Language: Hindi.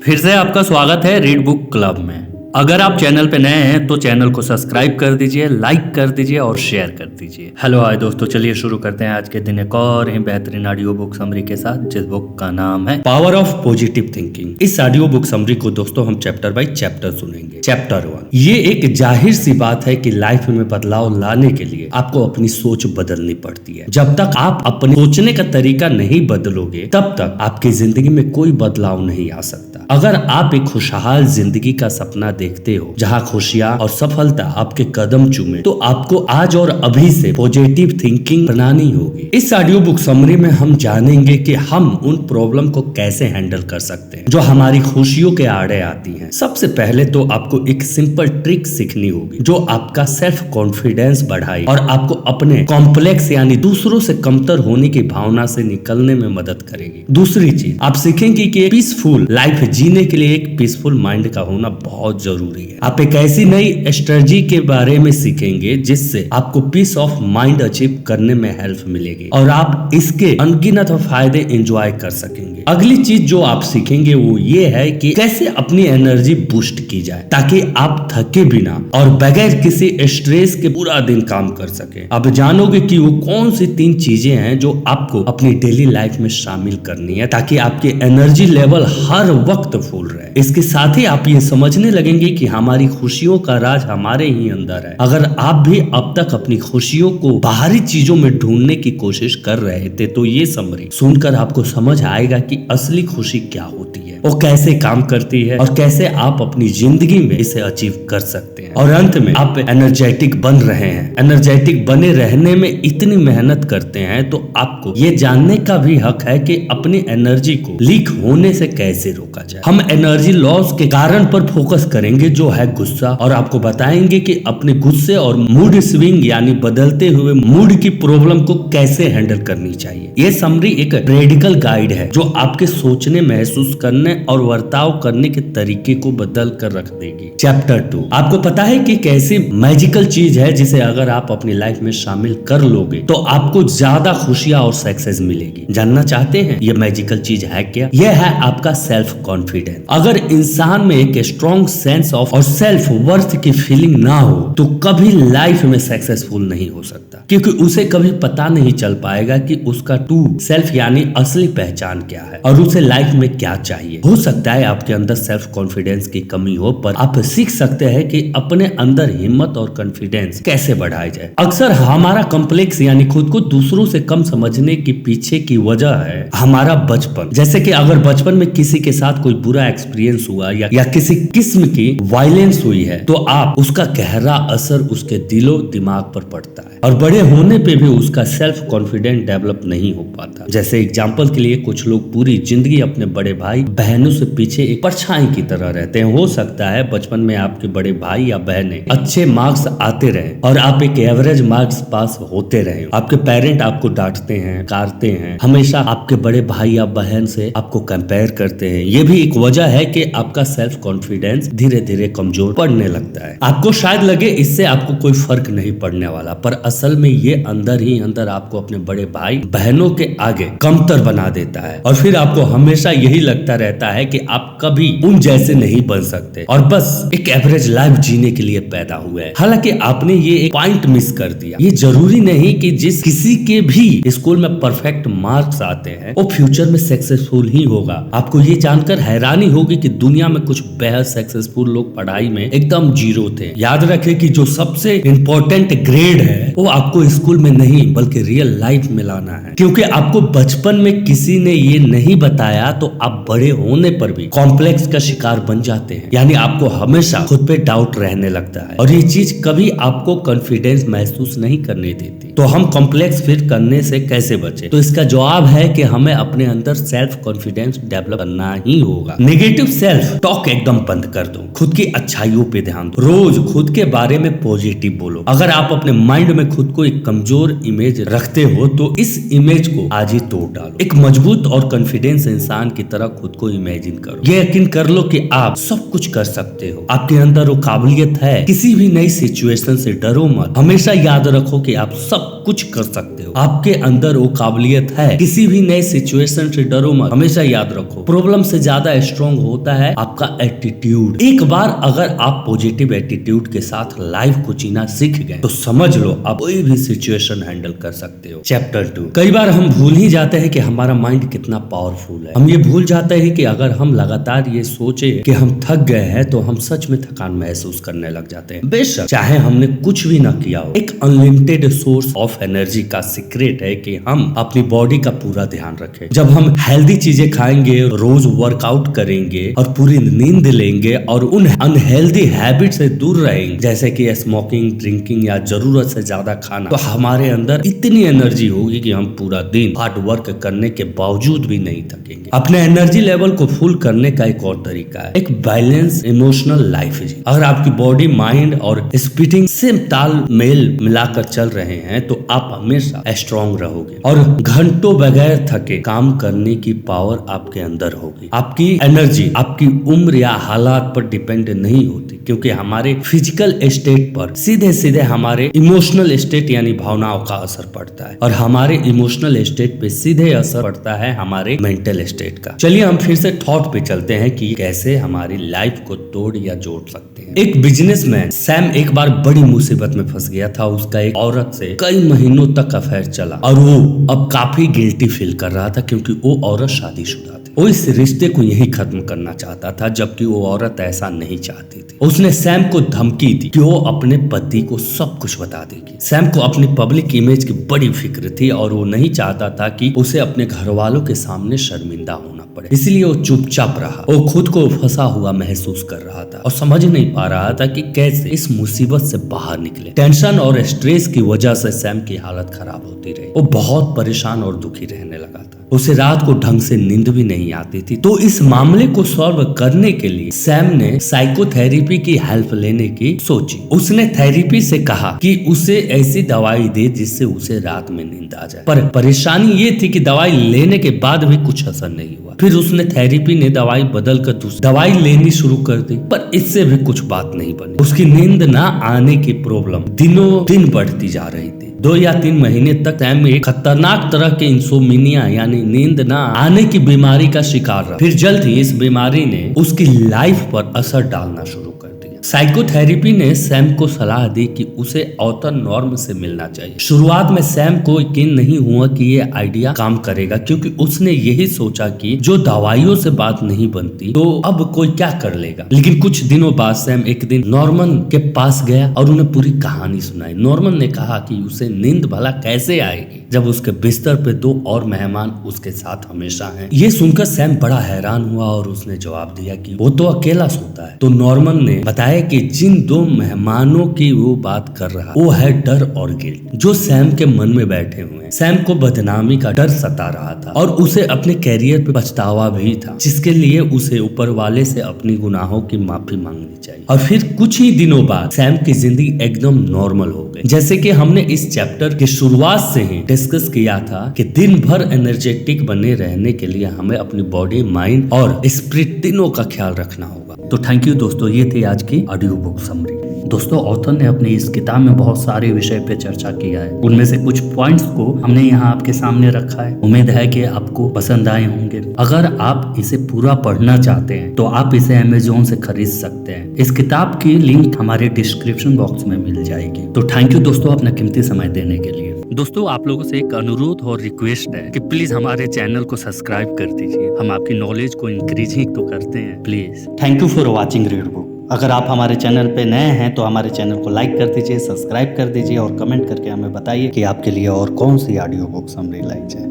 फिर से आपका स्वागत है रीड बुक क्लब में। अगर आप चैनल पे नए हैं तो चैनल को सब्सक्राइब कर दीजिए, लाइक कर दीजिए और शेयर कर दीजिए। हेलो हाय दोस्तों, चलिए शुरू करते हैं आज के दिन एक और ही बेहतरीन ऑडियो बुक समरी के साथ, जिस बुक का नाम है पावर ऑफ पॉजिटिव थिंकिंग। इस ऑडियो बुक समरी को दोस्तों हम चैप्टर बाय चैप्टर सुनेंगे। चैप्टर 1, ये एक जाहिर सी बात है कि लाइफ में बदलाव लाने के लिए आपको अपनी सोच बदलनी पड़ती है। जब तक आप अपने सोचने का तरीका नहीं बदलोगे तब तक आपकी जिंदगी में कोई बदलाव नहीं आ सकता। अगर आप एक खुशहाल जिंदगी का सपना देखते हो जहाँ खुशियाँ और सफलता आपके कदम चूमे, तो आपको आज और अभी से पॉजिटिव थिंकिंग बनानी होगी। इस ऑडियो बुक समरी में हम जानेंगे कि हम उन प्रॉब्लम को कैसे हैंडल कर सकते हैं जो हमारी खुशियों के आड़े आती हैं। सबसे पहले तो आपको एक सिंपल ट्रिक सीखनी होगी जो आपका सेल्फ कॉन्फिडेंस बढ़ाए और आपको अपने कॉम्प्लेक्स यानी दूसरों से कमतर होने की भावना से निकलने में मदद करेगी। दूसरी चीज आप सीखेंगे कि पीसफुल लाइफ जीने के लिए एक पीसफुल माइंड का होना बहुत जरूरी है। आप एक ऐसी नई स्ट्रेटजी के बारे में सीखेंगे जिससे आपको पीस ऑफ माइंड अचीव करने में हेल्प मिलेगी और आप इसके अनगिनत फायदे एंजॉय कर सकेंगे। अगली चीज जो आप सीखेंगे वो ये है कि कैसे अपनी एनर्जी बूस्ट की जाए ताकि आप थके बिना और बगैर किसी स्ट्रेस के पूरा दिन काम कर सके। आप जानोगे कि वो कौन सी 3 चीजें हैं जो आपको अपनी डेली लाइफ में शामिल करनी है ताकि आपकी एनर्जी लेवल हर वक्त फुल रहे। इसके साथ ही आप ये समझने लगेंगे कि हमारी खुशियों का राज हमारे ही अंदर है। अगर आप भी अब तक अपनी खुशियों को बाहरी चीजों में ढूंढने की कोशिश कर रहे थे तो ये समरी सुनकर आपको समझ आएगा कि असली खुशी क्या होती है, वो कैसे काम करती है और कैसे आप अपनी जिंदगी में इसे अचीव कर सकते हैं। और अंत में आप एनर्जेटिक बन रहे हैं। एनर्जेटिक बने रहने में इतनी मेहनत करते हैं तो आपको ये जानने का भी हक है कि अपनी एनर्जी को लीक होने से कैसे रोका जाए। हम एनर्जी लॉस के कारण पर फोकस करेंगे जो है गुस्सा, और आपको बताएंगे कि अपने गुस्से और मूड स्विंग यानी बदलते हुए मूड की प्रॉब्लम को कैसे हैंडल करनी चाहिए। ये समरी एक रेडिकल गाइड है जो आपके सोचने, महसूस करने और वर्ताव करने के तरीके को बदल कर रख देगी। चैप्टर 2, आपको पता है कि कैसी मैजिकल चीज है जिसे अगर आप अपनी लाइफ में शामिल कर लोगे तो आपको ज्यादा खुशियां और सक्सेस मिलेगी। जानना चाहते हैं ये मैजिकल चीज है क्या? यह है आपका सेल्फ कॉन्फिडेंस। अगर इंसान में एक स्ट्रॉन्ग सेंस ऑफ और सेल्फ वर्थ की फीलिंग ना हो तो कभी लाइफ में सक्सेसफुल नहीं हो सकता, क्योंकि उसे कभी पता नहीं चल पाएगा कि उसका ट्रू सेल्फ यानी असली पहचान क्या है और उसे लाइफ में क्या चाहिए। हो सकता है आपके अंदर सेल्फ कॉन्फिडेंस की कमी हो, पर आप सीख सकते हैं कि अपने अंदर हिम्मत और कॉन्फिडेंस कैसे बढ़ाया जाए। अक्सर हमारा कॉम्प्लेक्स यानी खुद को दूसरों से कम समझने के पीछे की वजह है हमारा बचपन। जैसे कि अगर बचपन में किसी के साथ कोई बुरा एक्सपीरियंस हुआ या किसी किस्म की वायलेंस हुई है तो आप उसका गहरा असर उसके दिलो दिमाग पर पड़ता है और बड़े होने पे भी उसका सेल्फ कॉन्फिडेंस डेवलप नहीं हो पाता। जैसे एग्जांपल के लिए कुछ लोग पूरी जिंदगी अपने बड़े भाई बहनों से पीछे एक परछाई की तरह रहते हैं। हो सकता है बचपन में आपके बड़े भाई या बहनें अच्छे मार्क्स आते रहे और आप एक एवरेज मार्क्स पास होते रहे। आपके पेरेंट आपको डांटते हैं, कारते हैं, हमेशा आपके बड़े भाई या बहन से आपको कंपेयर करते हैं। ये भी एक वजह है कि आपका सेल्फ कॉन्फिडेंस धीरे धीरे कमजोर पड़ने लगता है। आपको शायद लगे इससे आपको कोई फर्क नहीं पड़ने वाला, पर असल में ये अंदर ही अंदर आपको अपने बड़े भाई बहनों के आगे कमतर बना देता है और फिर आपको हमेशा यही लगता रहता है कि आप कभी उन जैसे नहीं बन सकते और बस एक एवरेज लाइफ जीने के लिए पैदा हुए हैं। हालांकि आपने ये एक पॉइंट मिस कर दिया। ये जरूरी नहीं कि जिस किसी के भी स्कूल में परफेक्ट मार्क्स आते हैं वो फ्यूचर में सक्सेसफुल ही होगा। आपको ये जानकर हैरानी होगी कि दुनिया में कुछ बेहद सक्सेसफुल लोग पढ़ाई में एकदम जीरो थे। याद रखें कि जो सबसे इम्पोर्टेंट ग्रेड है वो आपको स्कूल में नहीं बल्कि रियल लाइफ में लाना है, क्योंकि आपको बचपन में किसी ने ये नहीं बताया तो आप बड़े होने पर भी कॉम्प्लेक्स का शिकार बन जाते हैं। यानी आपको हमेशा खुद पे डाउट रहने लगता है और ये चीज कभी आपको कॉन्फिडेंस महसूस नहीं करने देती। तो हम कॉम्प्लेक्स फिर करने से कैसे बचे? तो इसका जवाब है कि हमें अपने अंदर सेल्फ कॉन्फिडेंस डेवलप करना ही होगा। नेगेटिव सेल्फ टॉक एकदम बंद कर दो, खुद की अच्छाइयों पे ध्यान दो, रोज खुद के बारे में पॉजिटिव बोलो। अगर आप अपने माइंड में खुद को एक कमजोर इमेज रखते हो तो इस इमेज को आज ही तोड़ डालो। एक मजबूत और कॉन्फिडेंस इंसान की तरह खुद को इमेजिन करो। ये यकीन कर लो कि आप सब कुछ कर सकते हो। आपके अंदर वो काबिलियत है। किसी भी नई सिचुएशन से डरो मत। हमेशा याद रखो कि आप सब कुछ कर सकते हो। आपके अंदर वो काबिलियत है। किसी भी नई सिचुएशन से डरो मत। हमेशा याद रखो प्रॉब्लम से ज्यादा ज्यादा स्ट्रॉन्ग होता है आपका एटीट्यूड। एक बार अगर आप पॉजिटिव एटीट्यूड के साथ लाइफ को जीना सीख गए तो समझ लो आप कोई भी सिचुएशन हैंडल कर सकते हो। चैप्टर 2। कई बार हम भूल ही जाते हैं कि हमारा माइंड कितना पावरफुल है। हम ये भूल जाते हैं कि अगर हम लगातार ये सोचे कि हम थक गए हैं तो हम सच में थकान महसूस करने लग जाते हैं, बेशक चाहे हमने कुछ भी ना किया हो। एक अनलिमिटेड सोर्स ऑफ एनर्जी का सीक्रेट है कि हम अपनी बॉडी का पूरा ध्यान रखें। जब हम हेल्दी चीजें खाएंगे, रोज वर्कआउट करेंगे और पूरी नींद लेंगे और उन अनहेल्दी हैबिट से दूर रहेंगे जैसे कि स्मोकिंग, ड्रिंकिंग या जरूरत से ज्यादा खाना, तो हमारे अंदर इतनी एनर्जी होगी कि हम पूरा दिन हार्ड वर्क करने के बावजूद भी नहीं थकेंगे। अपने एनर्जी लेवल को फुल करने का एक और तरीका है एक बैलेंस इमोशनल लाइफ जी। अगर आपकी बॉडी, माइंड और स्पिरिट से तालमेल मिलाकर चल रहे हैं तो आप हमेशा स्ट्रॉन्ग रहोगे और घंटों बगैर थके काम करने की पावर आपके अंदर होगी। आपकी एनर्जी आपकी उम्र या हालात पर डिपेंड नहीं होती, क्योंकि हमारे फिजिकल स्टेट पर सीधे सीधे हमारे इमोशनल स्टेट यानी भावनाओं का असर पड़ता है और हमारे इमोशनल स्टेट पे सीधे असर पड़ता है हमारे मेंटल स्टेट का। चलिए हम फिर से थॉट पे चलते हैं कि कैसे हमारी लाइफ को तोड़ या जोड़ सकते हैं। एक बिजनेसमैन सैम एक बार बड़ी मुसीबत में फंस गया था। उसका एक औरत से कई महीनों तक अफेयर चला और वो अब काफी गिल्टी फील कर रहा था क्योंकि वो औरत शादीशुदा थी। वो इस रिश्ते को यही खत्म करना चाहता था, जबकि वो औरत ऐसा नहीं चाहती थी। उसने सैम को धमकी दी कि वो अपने पति को सब कुछ बता देगी। सैम को अपनी पब्लिक इमेज की बड़ी फिक्र थी और वो नहीं चाहता था कि उसे अपने घर वालों के सामने शर्मिंदा होना पड़े, इसलिए वो चुपचाप रहा। वो खुद को फंसा हुआ महसूस कर रहा था और समझ नहीं पा रहा था कि कैसे इस मुसीबत से बाहर निकले। टेंशन और स्ट्रेस की वजह से सैम की हालत खराब होती रही। वो बहुत परेशान और दुखी रहने लगा था। उसे रात को ढंग से नींद भी नहीं आती थी। तो इस मामले को सॉल्व करने के लिए सैम ने साइकोथेरेपी की हेल्प लेने की सोची। उसने थेरेपी से कहा कि उसे ऐसी दवाई दे जिससे उसे रात में नींद आ जाए, पर परेशानी ये थी कि दवाई लेने के बाद भी कुछ असर नहीं हुआ। फिर उसने थेरेपी ने दवाई बदल कर दूसरी दवाई लेनी शुरू कर दी, पर इससे भी कुछ बात नहीं बनी। उसकी नींद ना आने की प्रॉब्लम दिनों दिन बढ़ती जा रही थी। 2 या 3 महीने तक सैम एक खतरनाक तरह के इंसोमिनिया यानी नींद ना आने की बीमारी का शिकार रहा। फिर जल्द ही इस बीमारी ने उसकी लाइफ पर असर डालना शुरू कर दिया। साइकोथेरेपी ने सैम को सलाह दी कि उसे औसत नॉर्म से मिलना चाहिए। शुरुआत में सैम को यकीन नहीं हुआ कि ये आइडिया काम करेगा, क्योंकि उसने यही सोचा कि जो दवाइयों से बात नहीं बनती तो अब कोई क्या कर लेगा। लेकिन कुछ दिनों बाद सैम एक दिन नॉर्मन के पास गया और उन्हें पूरी कहानी सुनाई। नॉर्मन ने कहा कि उसे नींद भला कैसे आएगी जब उसके बिस्तर पे 2 और मेहमान उसके साथ हमेशा हैं। ये सुनकर सैम बड़ा हैरान हुआ और उसने जवाब दिया कि वो तो अकेला सोता है। तो नॉर्मन ने बताया कि जिन 2 मेहमानों की वो बात कर रहा वो है डर और गिल्ट, जो सैम के मन में बैठे हुए हैं। सैम को बदनामी का डर सता रहा था और उसे अपने कैरियर पे पछतावा भी था, जिसके लिए उसे ऊपर वाले से अपनी गुनाहों की माफी मांगनी चाहिए। और फिर कुछ ही दिनों बाद सैम की जिंदगी एकदम नॉर्मल हो गई। जैसे कि हमने इस चैप्टर की शुरुआत से ही डिस्कस किया था कि दिन भर एनर्जेटिक बने रहने के लिए हमें अपनी बॉडी, माइंड और स्पिरिट तीनों का ख्याल रखना होगा। तो थैंक यू दोस्तों, ये थी आज की ऑडियो बुक समरी। दोस्तों ऑथर ने अपनी इस किताब में बहुत सारे विषय पे चर्चा किया है। उनमें से कुछ पॉइंट्स को हमने यहाँ आपके सामने रखा है। उम्मीद है कि आपको पसंद आए होंगे। अगर आप इसे पूरा पढ़ना चाहते हैं तो आप इसे अमेज़न से खरीद सकते हैं। इस किताब की लिंक हमारे डिस्क्रिप्शन बॉक्स में मिल जाएगी। तो थैंक यू दोस्तों अपना कीमती समय देने के लिए। दोस्तों आप लोगों से एक अनुरोध और रिक्वेस्ट है कि प्लीज हमारे चैनल को सब्सक्राइब कर दीजिए। हम आपकी नॉलेज को इंक्रीज ही तो करते हैं, please. Thank you for watching read book. अगर आप हमारे चैनल पे नए हैं तो हमारे चैनल को लाइक कर दीजिए, सब्सक्राइब कर दीजिए और कमेंट करके हमें बताइए कि आपके लिए और कौन सी ऑडियो बुक समरी लाई जाए।